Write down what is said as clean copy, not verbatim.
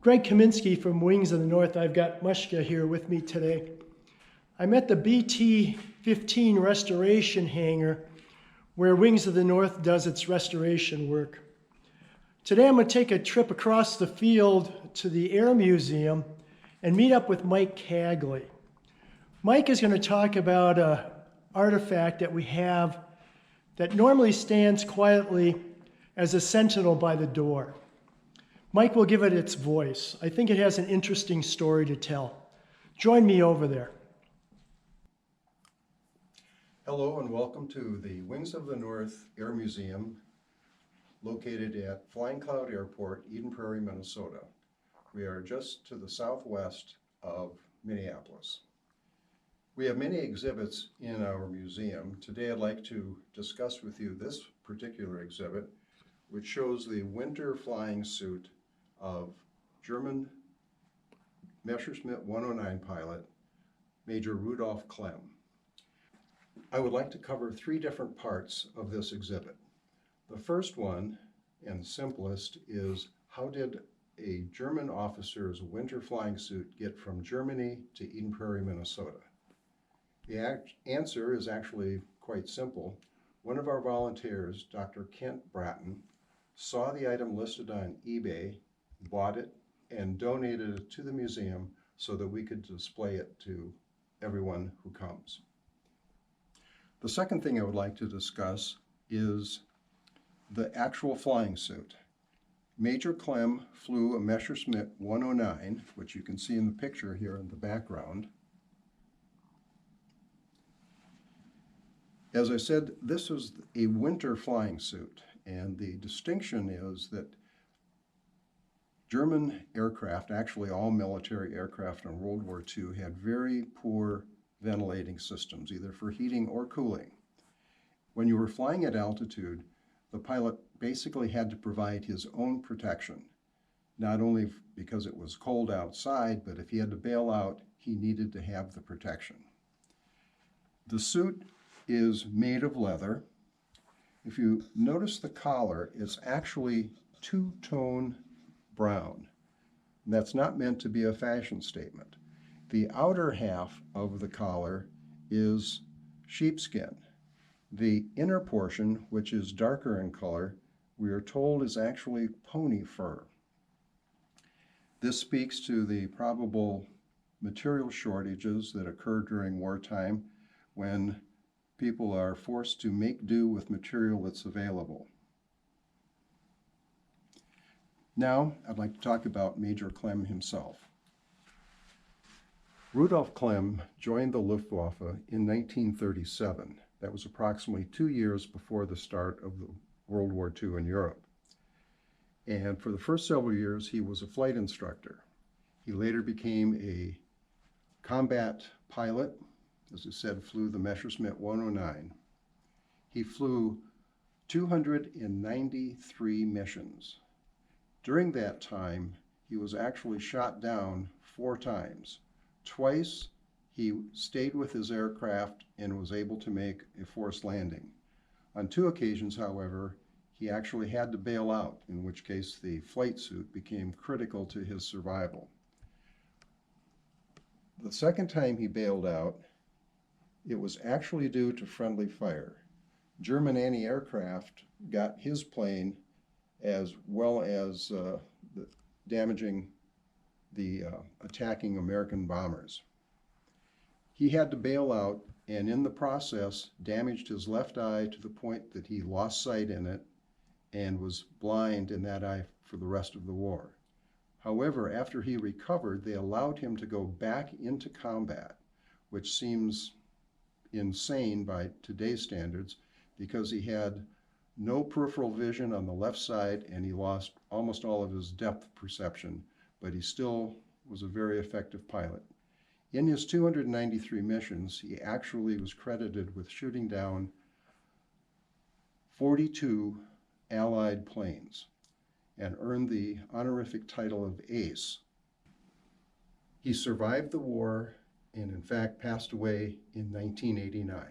Greg Kaminsky from Wings of the North. I've got Mushka here with me today. I'm at the BT-15 restoration hangar where Wings of the North does its restoration work. Today I'm going to take a trip across the field to the Air Museum and meet up with Mike Cagley. Mike is going to talk about an artifact that we have that normally stands quietly as a sentinel by the door. Mike will give it its voice. I think it has an interesting story to tell. Join me over there. Hello and welcome to the Wings of the North Air Museum located at Flying Cloud Airport, Eden Prairie, Minnesota. We are just to the southwest of Minneapolis. We have many exhibits in our museum. Today I'd like to discuss with you this particular exhibit, which shows the winter flying suit of German Messerschmitt 109 pilot, Major Rudolph Klemm. I would like to cover three different parts of this exhibit. The first one, and simplest, is how did a German officer's winter flying suit get from Germany to Eden Prairie, Minnesota? The answer is actually quite simple. One of our volunteers, Dr. Kent Bratton, saw the item listed on eBay, bought it, and donated it to the museum so that we could display it to everyone who comes. The second thing I would like to discuss is the actual flying suit. Major Klemm flew a Messerschmitt 109, which you can see in the picture here in the background. As I said, this was a winter flying suit, and the distinction is that German aircraft, actually all military aircraft in World War II, had very poor ventilating systems, either for heating or cooling. When you were flying at altitude, the pilot basically had to provide his own protection, not only because it was cold outside, but if he had to bail out, he needed to have the protection. The suit is made of leather. If you notice the collar, it's actually two-tone brown. And that's not meant to be a fashion statement. The outer half of the collar is sheepskin. The inner portion, which is darker in color, we are told is actually pony fur. This speaks to the probable material shortages that occur during wartime when people are forced to make do with material that's available. Now, I'd like to talk about Major Klemm himself. Rudolph Klemm joined the Luftwaffe in 1937. That was approximately 2 years before the start of the World War II in Europe. And for the first several years, he was a flight instructor. He later became a combat pilot. As I said, flew the Messerschmitt 109. He flew 293 missions. During that time, he was actually shot down 4 times. Twice, he stayed with his aircraft and was able to make a forced landing. On 2 occasions, however, he actually had to bail out, in which case the flight suit became critical to his survival. The second time he bailed out, it was actually due to friendly fire. German anti-aircraft got his plane as well as damaging the attacking American bombers. He had to bail out and in the process damaged his left eye to the point that he lost sight in it and was blind in that eye for the rest of the war. However, after he recovered, they allowed him to go back into combat, which seems insane by today's standards because he had no peripheral vision on the left side and he lost almost all of his depth perception, but he still was a very effective pilot. In his 293 missions, he actually was credited with shooting down 42 Allied planes and earned the honorific title of Ace. He survived the war and in fact passed away in 1989.